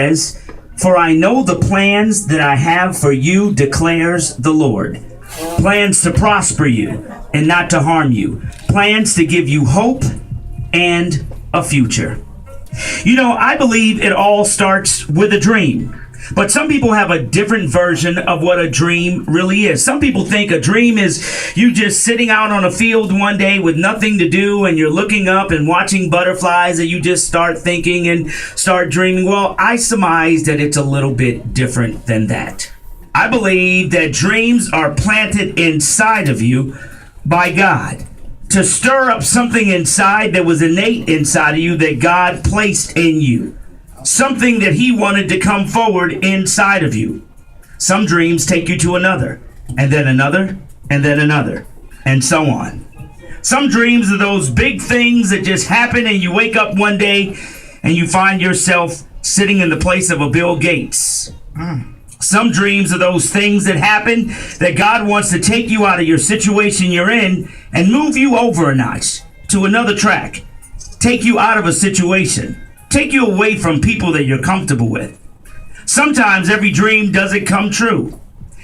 says, "For I know the plans that I have for you, declares the Lord. Plans to prosper you and not to harm you. Plans to give you hope and a future." You know, I believe it all starts with a dream. But some people have a different version of what a dream really is. Some people think a dream is you just sitting out on a field one day with nothing to do and you're looking up and watching butterflies and you just start thinking and start dreaming. Well, I surmise that it's a little bit different than that. I believe that dreams are planted inside of you by God to stir up something inside that was innate inside of you that God placed in you. Something that he wanted to come forward inside of you. Some dreams take you to another, and then another, and then another, and so on. Some dreams are those big things that just happen and you wake up one day and you find yourself sitting in the place of a Bill Gates. Some dreams are those things that happen that God wants to take you out of your situation you're in and move you over a notch to another track. Take you out of a situation. Take you away from people that you're comfortable with. Sometimes every dream doesn't come true,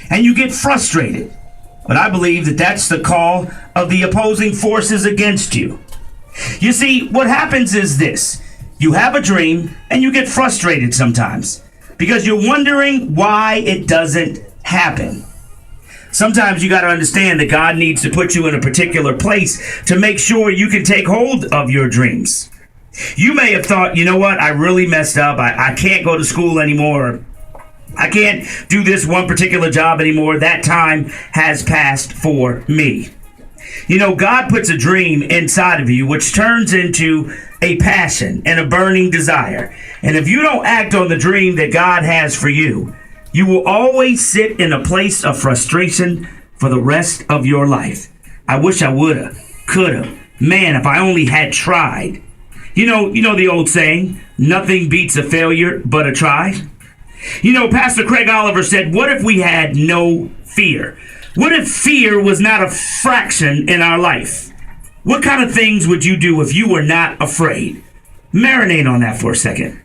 and you get frustrated. But I believe that that's the call of the opposing forces against you. You see, what happens is this. You have a dream, and you get frustrated sometimes, because you're wondering why it doesn't happen. Sometimes you got to understand that God needs to put you in a particular place to make sure you can take hold of your dreams. You may have thought, you know what, I really messed up. I can't go to school anymore. I can't do this one particular job anymore. That time has passed for me. You know, God puts a dream inside of you, which turns into a passion and a burning desire. And if you don't act on the dream that God has for you, you will always sit in a place of frustration for the rest of your life. I wish I woulda, coulda. Man, if I only had tried. You know the old saying, nothing beats a failure but a try. You know, Pastor Craig Oliver said, what if we had no fear? What if fear was not a fraction in our life? What kind of things would you do if you were not afraid? Marinate on that for a second.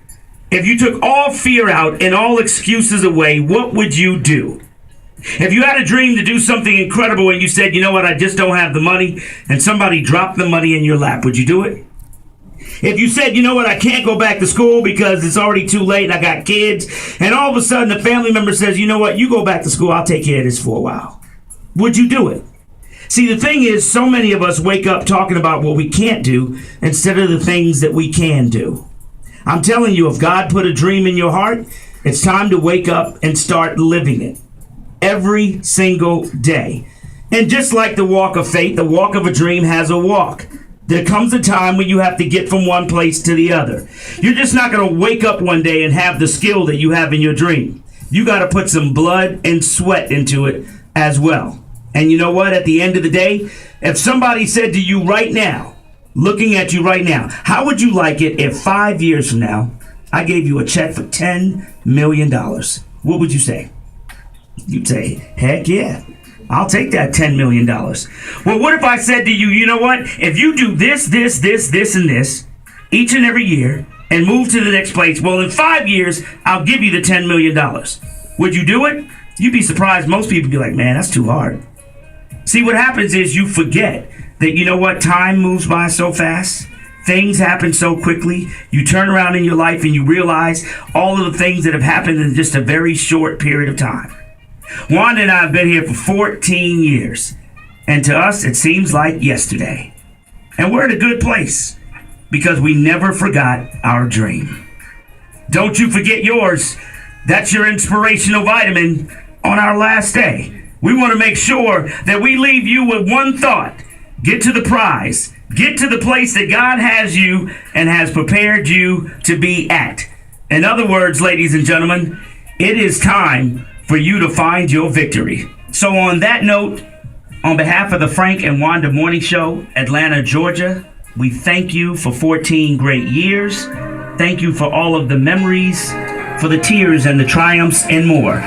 If you took all fear out and all excuses away, what would you do? If you had a dream to do something incredible and you said, you know what, I just don't have the money, and somebody dropped the money in your lap, would you do it? If you said, you know what, I can't go back to school because it's already too late and I got kids, and all of a sudden a family member says, you know what, you go back to school, I'll take care of this for a while. Would you do it? See, the thing is, so many of us wake up talking about what we can't do instead of the things that we can do. I'm telling you, if God put a dream in your heart, it's time to wake up and start living it every single day. And just like the walk of faith, the walk of a dream has a walk. There comes a time when you have to get from one place to the other. You're just not going to wake up one day and have the skill that you have in your dream. You got to put some blood and sweat into it as well. And you know what? At the end of the day, if somebody said to you right now, looking at you right now, how would you like it if 5 years from now, I gave you a check for $10 million? What would you say? You'd say, heck yeah. I'll take that $10 million. Well, what if I said to you, you know what? If you do this, and this each and every year and move to the next place, well, in 5 years, I'll give you the $10 million. Would you do it? You'd be surprised. Most people be like, man, that's too hard. See, what happens is you forget that, you know what? Time moves by so fast. Things happen so quickly. You turn around in your life and you realize all of the things that have happened in just a very short period of time. Wanda and I have been here for 14 years, and to us it seems like yesterday. And we're in a good place because we never forgot our dream. Don't you forget yours. That's your inspirational vitamin on our last day. We want to make sure that we leave you with one thought. Get to the prize. Get to the place that God has you and has prepared you to be at. In other words, ladies and gentlemen, it is time for you to find your victory. So on that note, on behalf of the Frank and Wanda Morning Show, Atlanta, Georgia, we thank you for 14 great years. Thank you for all of the memories, for the tears and the triumphs and more.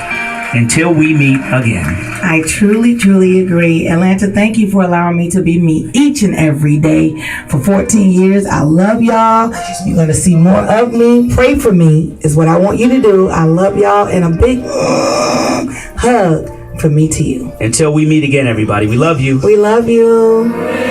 Until we meet again. I truly, truly agree. Atlanta, thank you for allowing me to be me each and every day for 14 years. I love y'all. You're going to see more of me. Pray for me is what I want you to do. I love y'all, and a big hug from me to you. Until we meet again, everybody. We love you. We love you.